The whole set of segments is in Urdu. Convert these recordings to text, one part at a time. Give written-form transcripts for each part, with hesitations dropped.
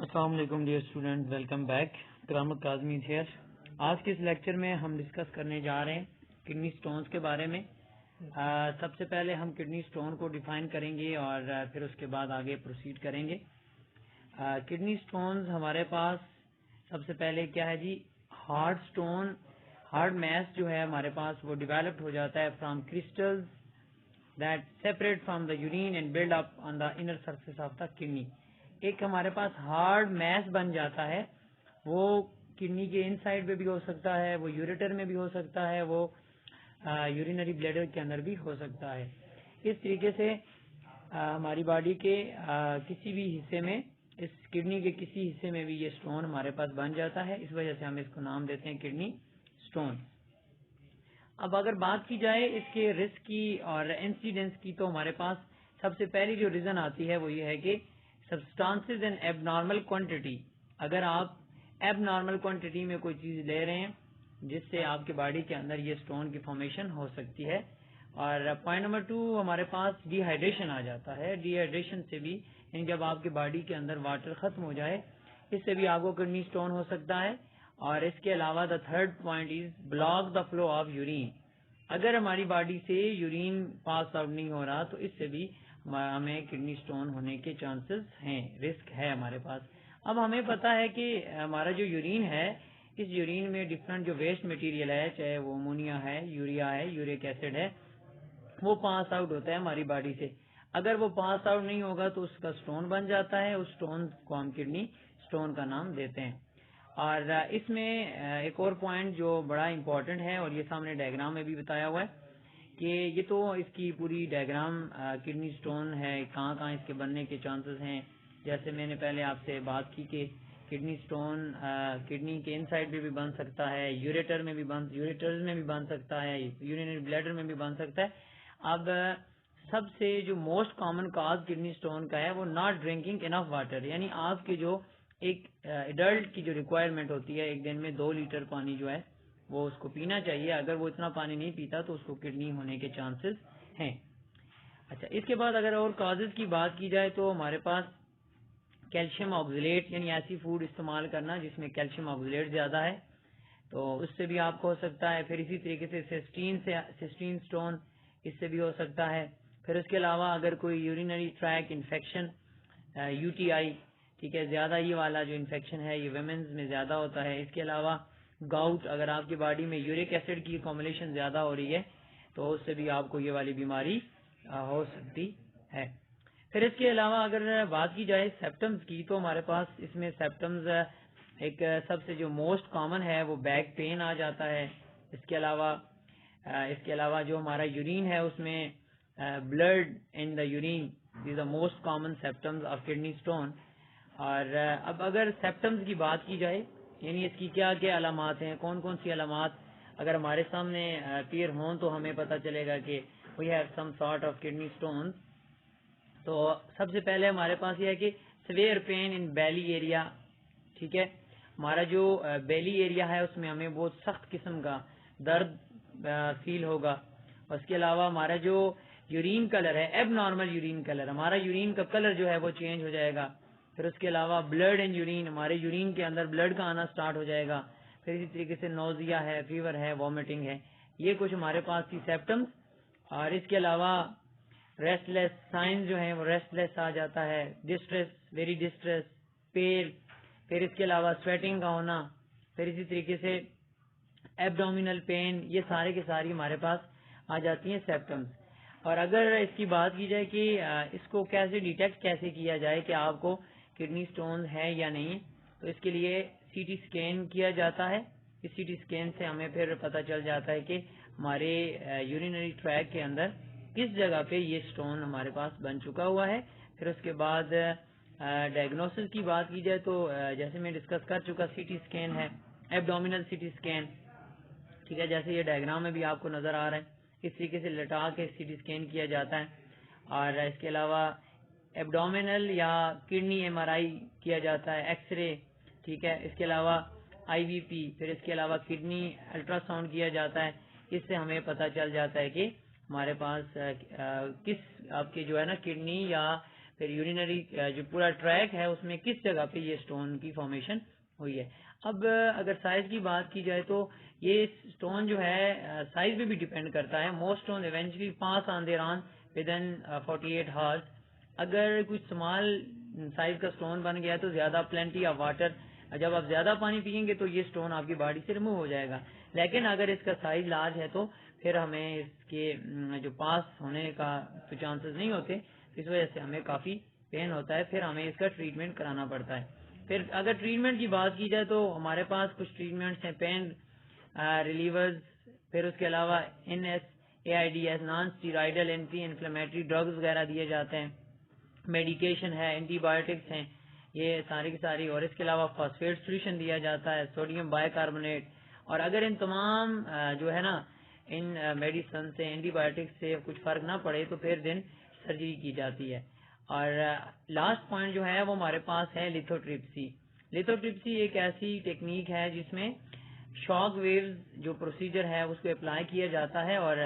السلام علیکم ڈیئر اسٹوڈنٹ، ویلکم بیک. کرامت کاظمی ہیئر. آج کے اس لیکچر میں ہم ڈسکس کرنے جا رہے ہیں کڈنی سٹونز کے بارے میں. سب سے پہلے ہم کڈنی سٹون کو ڈیفائن کریں گے اور پھر اس کے بعد آگے پروسیڈ کریں گے. کڈنی سٹونز ہمارے پاس سب سے پہلے کیا ہے جی، ہارڈ سٹون، ہارڈ میس جو ہے ہمارے پاس وہ ڈیولپڈ ہو جاتا ہے from crystals that separate from the urine and build up on the inner surface of the kidney. ایک ہمارے پاس ہارڈ میس بن جاتا ہے، وہ کڈنی کے ان سائڈ پہ بھی ہو سکتا ہے، وہ یوریٹر میں بھی ہو سکتا ہے، وہ یورینری بلیڈر کے اندر بھی ہو سکتا ہے. اس طریقے سے ہماری باڈی کے کسی بھی حصے میں، اس کڈنی کے کسی حصے میں بھی یہ سٹون ہمارے پاس بن جاتا ہے. اس وجہ سے ہم اس کو نام دیتے ہیں کڈنی سٹون. اب اگر بات کی جائے اس کے رسک کی اور انسیڈنس کی، تو ہمارے پاس سب سے پہلی جو ریزن آتی ہے وہ یہ ہے کہ سبسٹانسز ان ایب نارمل کوانٹٹی. اگر آپ ایب نارمل کوانٹٹی میں کوئی چیز لے رہے ہیں جس سے آپ کے باڈی کے اندر یہ سٹون کی فارمیشن ہو سکتی ہے. اور پوائنٹ نمبر 2 ہمارے پاس ڈی ہائیڈریشن آ جاتا ہے. ڈی ہائیڈریشن سے بھی، یعنی جب آپ کے باڈی کے اندر واٹر ختم ہو جائے، اس سے بھی آپ کو کڈنی سٹون ہو سکتا ہے. اور اس کے علاوہ the third point is block the flow of urine. اگر ہماری باڈی سے یورین پاس آؤٹ نہیں ہو رہا تو اس سے بھی ہمیں کڈنی سٹون ہونے کے چانسز ہیں، رسک ہے ہمارے پاس. اب ہمیں پتا ہے کہ ہمارا جو یورین ہے، اس یورین میں ڈفرنٹ جو ویسٹ مٹیریل ہے، چاہے وہ امونیا ہے، یوریا ہے، یوریک ایسڈ ہے، وہ پاس آؤٹ ہوتا ہے ہماری باڈی سے. اگر وہ پاس آؤٹ نہیں ہوگا تو اس کا سٹون بن جاتا ہے. اس سٹون کو ہم کڈنی سٹون کا نام دیتے ہیں. اور اس میں ایک اور پوائنٹ جو بڑا امپورٹنٹ ہے، اور یہ سامنے ڈائیگرام میں بھی بتایا ہوا ہے کہ یہ تو اس کی پوری ڈائیگرام کڈنی سٹون ہے، کہاں کہاں اس کے بننے کے چانسز ہیں. جیسے میں نے پہلے آپ سے بات کی کہ کڈنی سٹون کڈنی کے ان سائڈ پہ بھی بن سکتا ہے، یوریٹرز میں بھی بن سکتا ہے، یورینری بلیڈر میں بھی بن سکتا ہے. اب سب سے جو most common cause kidney stone کا ہے وہ ناٹ ڈرنکنگ انف واٹر. یعنی آپ کی جو ایک ایڈلٹ کی جو ریکوائرمنٹ ہوتی ہے، ایک دن میں 2 لیٹر پانی جو ہے وہ اس کو پینا چاہیے. اگر وہ اتنا پانی نہیں پیتا تو اس کو کڈنی ہونے کے چانسز ہیں. اچھا، اس کے بعد اگر اور کازز کی بات کی جائے تو ہمارے پاس کیلشیم آکزیلیٹ، یعنی ایسی فوڈ استعمال کرنا جس میں کیلشیم آکزیلیٹ زیادہ ہے، تو اس سے بھی آپ کو ہو سکتا ہے. پھر اسی طریقے سے سسٹین سٹون، اس سے بھی ہو سکتا ہے. پھر اس کے علاوہ اگر کوئی یورینری ٹریک انفیکشن، UTI، ٹھیک ہے، زیادہ یہ والا جو انفیکشن ہے یہ ویمنز میں زیادہ ہوتا ہے. اس کے علاوہ گاؤٹ، اگر آپ کی باڈی میں یورک ایسڈ کی فارمولیشن زیادہ ہو رہی ہے تو اس سے بھی آپ کو یہ والی بیماری ہو سکتی ہے. پھر اس کے علاوہ اگر بات کی جائے سیپٹمز کی، تو ہمارے پاس اس میں سیپٹمز ایک سب سے جو موسٹ کامن ہے وہ بیک پین آ جاتا ہے. اس کے علاوہ جو ہمارا یورین ہے اس میں blood in the urine is the most common symptoms of kidney stone. اور اب اگر سیپٹمز کی بات کی جائے، یعنی اس کی کیا کیا علامات ہیں، کون کون سی علامات اگر ہمارے سامنے اپیئر ہوں تو ہمیں پتہ چلے گا کہ we have some sort of kidney stone. تو سب سے پہلے ہمارے پاس یہ ہے کہ severe pain in belly area. ٹھیک ہے، ہمارا جو بیلی ایریا ہے اس میں ہمیں بہت سخت قسم کا درد فیل ہوگا. اس کے علاوہ ہمارا جو یورین کلر ہے، ایب نارمل یورین کلر، ہمارا یورین کا کلر جو ہے وہ چینج ہو جائے گا. پھر اس کے علاوہ بلڈ ان یورین، ہمارے یورین کے اندر بلڈ کا آنا سٹارٹ ہو جائے گا. پھر اسی طریقے سے نوزیا ہے، فیور ہے، وامٹنگ ہے. یہ کچھ ہمارے پاس تھی سیپٹمز. اور اس کے علاوہ ریسٹ لیس سائن جو ہیں وہ ریسٹ لیس آ جاتا ہے، ڈسٹریس، ویری ڈسٹریس، پیر. پھر اس کے علاوہ سویٹنگ کا ہونا. پھر اسی طریقے سے ایبڈومینل پین. یہ سارے کے ساری ہمارے پاس آ جاتی ہیں سیپٹمز. اور اگر اس کی بات کی جائے کہ اس کو کیسے ڈیٹیکٹ کیسے کیا جائے کہ آپ کو کڈنی سٹون ہے یا نہیں، تو اس کے لیے CT اسکین کیا جاتا ہے. اس CT اسکین سے ہمیں پھر پتہ چل جاتا ہے کہ ہمارے یورینری ٹریک کے اندر کس جگہ پہ یہ سٹون ہمارے پاس بن چکا ہوا ہے. پھر اس کے بعد ڈائگنوسس کی بات کی جائے تو جیسے میں ڈسکس کر چکا، CT اسکین ہے، ایبڈومینل CT اسکین. ٹھیک ہے، جیسے یہ ڈائیگرام میں بھی آپ کو نظر آ رہا ہے، اس طریقے سے لٹا کے CT اسکین کیا جاتا ہے. اور اس کے علاوہ ایبڈومینل یا کڈنی MRI کیا جاتا ہے، ایکس رے. ٹھیک ہے، اس کے علاوہ IVP. پھر اس کے علاوہ کڈنی الٹرا ساؤنڈ کیا جاتا ہے. اس سے ہمیں پتہ چل جاتا ہے کہ ہمارے پاس کس آپ کے جو ہے نا کڈنی یا پھر یورینری جو پورا ٹریک ہے اس میں کس جگہ پہ یہ اسٹون کی فارمیشن ہوئی ہے. اب اگر سائز کی بات کی جائے تو یہ اسٹون جو ہے سائز پہ بھی ڈیپینڈ کرتا ہے. Most stone eventually pass on their own within 48 hours. اگر کچھ اسمال سائز کا اسٹون بن گیا تو زیادہ پلینٹی آف واٹر، جب آپ زیادہ پانی پئیں گے تو یہ اسٹون آپ کی باڈی سے ریموو ہو جائے گا. لیکن اگر اس کا سائز لارج ہے تو پھر ہمیں اس کے جو پاس ہونے کا تو چانسز نہیں ہوتے، اس وجہ سے ہمیں کافی پین ہوتا ہے، پھر ہمیں اس کا ٹریٹمنٹ کرانا پڑتا ہے. پھر اگر ٹریٹمنٹ کی بات کی جائے تو ہمارے پاس کچھ ٹریٹمنٹس ہیں، پین ریلیورز، پھر اس کے علاوہ NSAIDs non steroidal anti inflammatory drugs وغیرہ دیے جاتے ہیں، میڈیکیشن ہے، اینٹی بایوٹکس ہیں، یہ ساری کی ساری. اور اس کے علاوہ فاسفیٹ سولوشن دیا جاتا ہے، سوڈیم بائی کاربونیٹ. اور اگر ان تمام جو ہے نا ان میڈیسن سے، اینٹی بایوٹکس سے کچھ فرق نہ پڑے تو پھر دن سرجری کی جاتی ہے. اور لاسٹ پوائنٹ جو ہے وہ ہمارے پاس ہے لیتھوٹرپسی. لیتھوٹرپسی ایک ایسی ٹیکنیک ہے جس میں شاک ویوز جو پروسیجر ہے اس کو اپلائی کیا جاتا ہے اور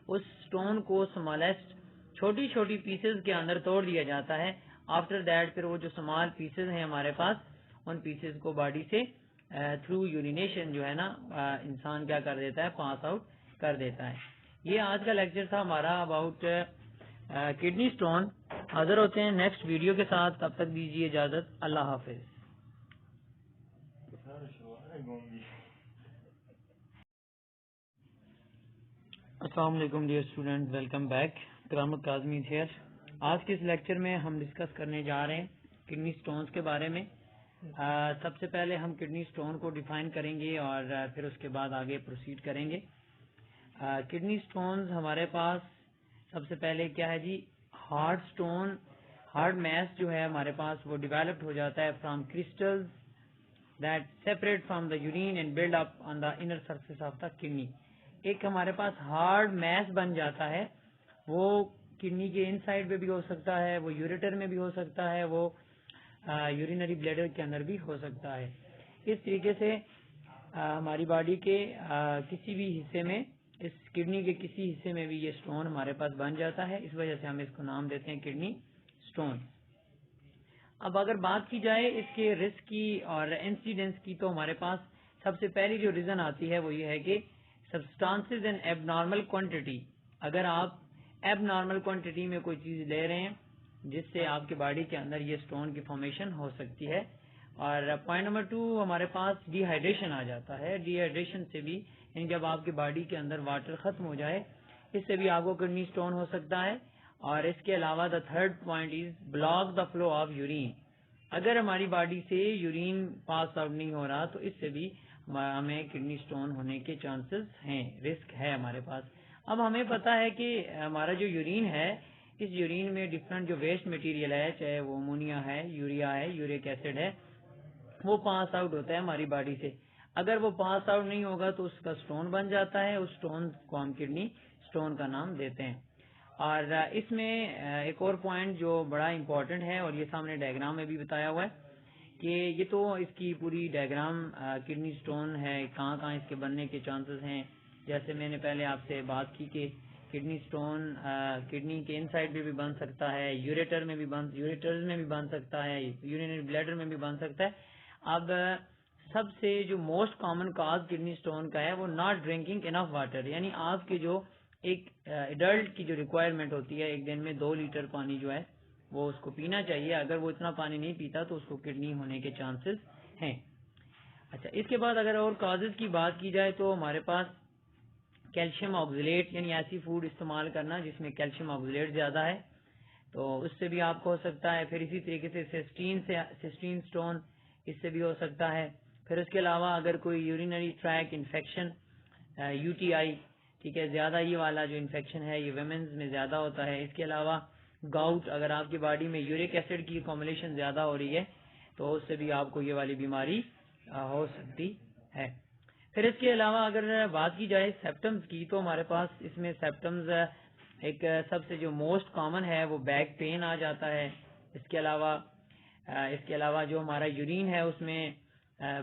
اس سٹون کو سمالسٹ چھوٹی چھوٹی پیسز کے اندر توڑ دیا جاتا ہے. آفٹر دیٹ پھر وہ جو سمال پیسز ہیں ہمارے پاس ان پیسز کو باڈی سے تھرو یورینیشن جو ہے نا انسان کیا کر دیتا ہے، پاس آؤٹ کر دیتا ہے. یہ آج کا لیکچر تھا ہمارا اباؤٹ کڈنی سٹون. حاضر ہوتے ہیں نیکسٹ ویڈیو کے ساتھ، تب تک دیجیے اجازت. اللہ حافظ. السلام علیکم ڈیئر اسٹوڈنٹ، ویلکم بیک. کرامت کاظمی ہیئر. آج کے اس لیکچر میں ہم ڈسکس کرنے جا رہے ہیں کڈنی سٹونز کے بارے میں. سب سے پہلے ہم کڈنی سٹون کو ڈیفائن کریں گے اور پھر اس کے بعد آگے پروسیڈ کریں گے. کڈنی سٹونز ہمارے پاس سب سے پہلے کیا ہے جی، ہارڈ سٹون، ہارڈ میس جو ہے ہمارے پاس وہ ڈیولپڈ ہو جاتا ہے from crystals that separate from the urine and build up on the inner surface of the kidney. ایک ہمارے پاس ہارڈ میس بن جاتا ہے، وہ کڈنی کے ان سائڈ پہ بھی ہو سکتا ہے، وہ یوریٹر میں بھی ہو سکتا ہے، وہ یورینری بلیڈر کے اندر بھی ہو سکتا ہے. اس طریقے سے ہماری باڈی کے کسی بھی حصے میں، اس کڈنی کے کسی حصے میں بھی یہ سٹون ہمارے پاس بن جاتا ہے. اس وجہ سے ہم اس کو نام دیتے ہیں کڈنی سٹون. اب اگر بات کی جائے اس کے رسک کی اور انسیڈنس کی تو ہمارے پاس سب سے پہلی جو ریزن آتی ہے وہ یہ ہے کہ سبسٹانسز ان ایب نارمل کوانٹٹی. اگر آپ ایب نارمل کوانٹٹی میں کوئی چیز لے رہے ہیں جس سے آپ کے باڈی کے اندر یہ سٹون کی فارمیشن ہو سکتی ہے. اور پوائنٹ نمبر 2 ہمارے پاس ڈی ہائیڈریشن آ جاتا ہے. ڈی ہائیڈریشن سے بھی، یعنی جب آپ کے باڈی کے اندر واٹر ختم ہو جائے، اس سے بھی آپ کو کڈنی سٹون ہو سکتا ہے. اور اس کے علاوہ the third point is block the flow of urine. اگر ہماری باڈی سے یورین پاس آؤٹ نہیں ہو رہا تو اس سے بھی ہمیں کڈنی سٹون ہونے کے چانسز ہیں، رسک ہے ہمارے پاس. اب ہمیں پتا ہے کہ ہمارا جو یورین ہے، اس یورین میں ڈفرنٹ جو ویسٹ مٹیریل ہے، چاہے وہ امونیا ہے، یوریا ہے، یوریک ایسڈ ہے، وہ پاس آؤٹ ہوتا ہے ہماری باڈی سے. اگر وہ پاس آؤٹ نہیں ہوگا تو اس کا سٹون بن جاتا ہے. اس سٹون کو ہم کڈنی سٹون کا نام دیتے ہیں. اور اس میں ایک اور پوائنٹ جو بڑا امپورٹنٹ ہے، اور یہ سامنے ڈائیگرام میں بھی بتایا ہوا ہے کہ یہ تو اس کی پوری ڈائیگرام کڈنی سٹون ہے، کہاں کہاں اس کے بننے کے چانسز ہیں. جیسے میں نے پہلے آپ سے بات کی کہ کڈنی سٹون کڈنی کے ان سائڈ پہ بھی بن سکتا ہے، یوریٹرز میں بھی بن سکتا ہے، یورینری بلیڈر میں بھی بن سکتا ہے. اب سب سے جو most common cause kidney stone کا ہے وہ ناٹ ڈرنکنگ انف واٹر. یعنی آپ کے جو ایک ایڈلٹ کی جو ریکوائرمنٹ ہوتی ہے، ایک دن میں 2 لیٹر پانی جو ہے وہ اس کو پینا چاہیے. اگر وہ اتنا پانی نہیں پیتا تو اس کو کڈنی ہونے کے چانسز ہیں. اچھا، اس کے بعد اگر اور کازز کی بات کی جائے تو ہمارے پاس کیلشیم آکزیلیٹ، یعنی ایسی فوڈ استعمال کرنا جس میں کیلشیم آکزیلیٹ زیادہ ہے، تو اس سے بھی آپ کو ہو سکتا ہے. پھر اسی طریقے سے سسٹین سٹون، اس سے بھی ہو سکتا ہے. پھر اس کے علاوہ اگر کوئی یورینری ٹریک انفیکشن، UTI، ٹھیک ہے، زیادہ یہ والا جو انفیکشن ہے یہ ویمنز میں زیادہ ہوتا ہے. اس کے علاوہ گاؤٹ، اگر آپ کی باڈی میں یورک ایسڈ کی کامبینیشن زیادہ ہو رہی ہے تو اس سے بھی آپ کو یہ والی بیماری ہو سکتی ہے. پھر اس کے علاوہ اگر بات کی جائے سیپٹمز کی تو ہمارے پاس اس میں سیپٹمز ایک سب سے جو موسٹ کامن ہے وہ بیک پین آ جاتا ہے. اس کے علاوہ جو ہمارا یورین ہے اس میں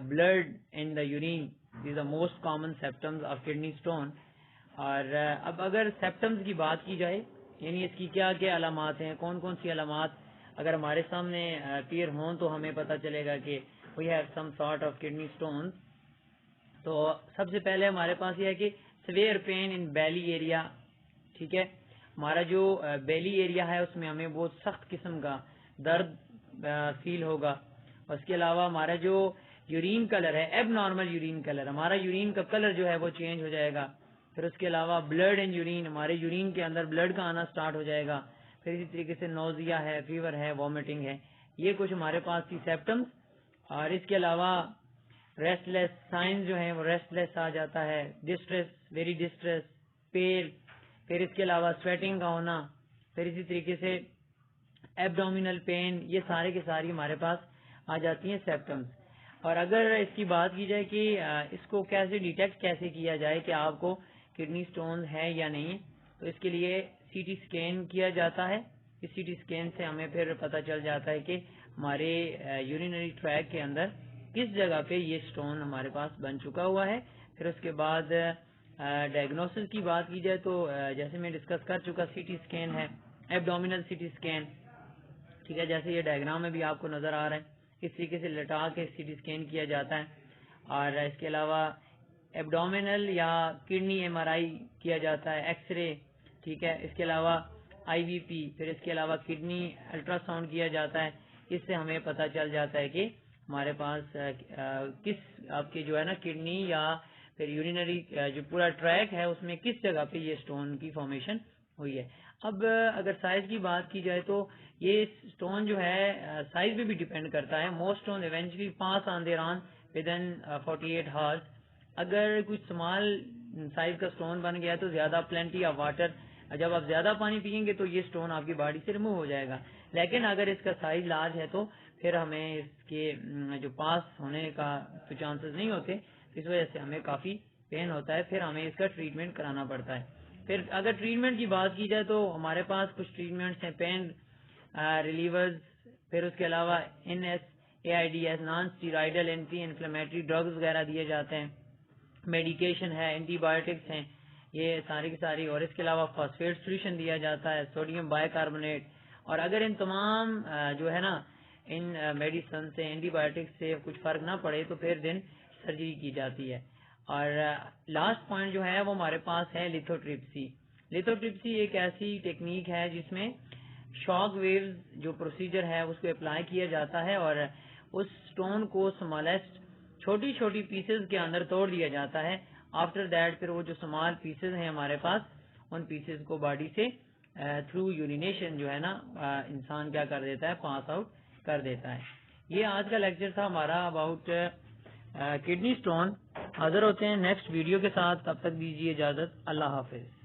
blood in the urine is the most common symptoms of kidney stone. اور اب اگر سیپٹمز کی بات کی جائے، یعنی اس کی کیا کیا علامات ہیں، کون کون سی علامات اگر ہمارے سامنے اپیئر ہوں تو ہمیں پتہ چلے گا کہ we have some sort of kidney stones. تو سب سے پہلے ہمارے پاس یہ ہے کہ severe pain in belly area. ٹھیک ہے, ہمارا جو بیلی ایریا ہے اس میں ہمیں بہت سخت قسم کا درد فیل ہوگا. اس کے علاوہ ہمارا جو یورین کلر ہے, ایب نارمل یورین کلر, ہمارا یورین کا کلر جو ہے وہ چینج ہو جائے گا. پھر اس کے علاوہ بلڈ اینڈ یورین, ہمارے یورین کے اندر بلڈ کا آنا سٹارٹ ہو جائے گا. پھر اسی طریقے سے نوزیا ہے, فیور ہے, وامٹنگ ہے. یہ کچھ ہمارے پاس تھی سیپٹمز. اور اس کے علاوہ ریسٹ لیس سائن جو ہیں وہ ریسٹ لیس آ جاتا ہے, ڈسٹریس, ویری ڈسٹریس, پیل. پھر اس کے علاوہ سویٹنگ کا ہونا. پھر اسی طریقے سے ایبڈومینل پین, یہ سارے کے ساری ہمارے پاس آ جاتی ہیں سیپٹمز. اور اگر اس کی بات کی جائے کہ اس کو کیسے ڈیٹیکٹ کیسے کیا جائے کہ آپ کو کڈنی اسٹون ہے یا نہیں, تو اس کے لیے سی ٹی اسکین کیا جاتا ہے. اس سی ٹی اسکین سے ہمیں پھر پتہ چل جاتا ہے کہ ہمارے یورینری ٹریک کے اندر کس جگہ پہ یہ اسٹون ہمارے پاس بن چکا ہوا ہے. پھر اس کے بعد ڈائگنوسس کی بات کی جائے تو جیسے میں ڈسکس کر چکا, سی ٹی اسکین ہے, ایبڈومینل سی ٹی اسکین. ٹھیک ہے, جیسے یہ ڈائگرام میں بھی آپ کو نظر آ رہا ہے, اس طریقے سے لٹا کے سی ٹی اسکین کیا جاتا ہے. اور اس کے علاوہ ایبڈومینل یا کڈنی ایم آر آئی کیا جاتا ہے, ایکس رے. ٹھیک ہے, اس کے علاوہ آئی وی پی, پھر اس کے علاوہ کڈنی الٹرا ساؤنڈ کیا جاتا ہے. اس سے ہمیں پتہ چل جاتا ہے کہ ہمارے پاس کس آپ کے جو ہے نا کڈنی یا پھر یورینری جو پورا ٹریک ہے اس میں کس جگہ پہ یہ اسٹون کی فارمیشن ہوئی ہے. اب اگر سائز کی بات کی جائے تو یہ اسٹون جو ہے سائز پہ بھی ڈیپینڈ کرتا ہے. موسٹ اسٹون ایونچولی پاس آن دیر آن ود ان 48 ہارز. اگر کچھ اسمال سائز کا اسٹون بن گیا تو زیادہ پلینٹی آف واٹر, جب آپ زیادہ پانی پیئیں گے تو یہ اسٹون آپ کی باڈی سے ریموو ہو جائے گا. لیکن اگر اس کا سائز لارج ہے تو پھر ہمیں اس کے جو پاس ہونے کا تو چانسز نہیں ہوتے, اس وجہ سے ہمیں کافی پین ہوتا ہے. پھر ہمیں اس کا ٹریٹمنٹ کرانا پڑتا ہے. پھر اگر ٹریٹمنٹ کی بات کی جائے تو ہمارے پاس کچھ ٹریٹمنٹس ہیں, پین ریلیورز. پھر اس کے علاوہ N S A I D S, non steroidal anti inflammatory drugs وغیرہ دیے جاتے ہیں. میڈیکیشن ہے, اینٹی بایوٹکس ہیں, یہ ساری کی ساری. اور اس کے علاوہ فاسفیٹ سولوشن دیا جاتا ہے, سوڈیم بائی کاربونیٹ. اور اگر ان تمام جو ہے نا ان میڈیسن سے, اینٹی بایوٹکس سے کچھ فرق نہ پڑے تو پھر دن سرجری کی جاتی ہے. اور لاسٹ پوائنٹ جو ہے وہ ہمارے پاس ہے لیتھوٹرپسی. لیتھوٹرپسی ایک ایسی ٹیکنیک ہے جس میں شاک ویوز جو پروسیجر ہے اس کو اپلائی کیا جاتا ہے اور اس اسٹون کو اسمالسٹ چھوٹی چھوٹی پیسز کے اندر توڑ دیا جاتا ہے. آفٹر دیٹ پھر وہ جو اسمال پیسز ہیں ہمارے پاس, ان پیسز کو باڈی سے تھرو یورینیشن جو ہے نا انسان کیا کر دیتا ہے, پاس آؤٹ کر دیتا ہے. یہ آج کا لیکچر تھا ہمارا اباؤٹ کڈنی اسٹون. حاضر ہوتے ہیں نیکسٹ ویڈیو کے ساتھ, تب تک دیجیے اجازت. اللہ حافظ.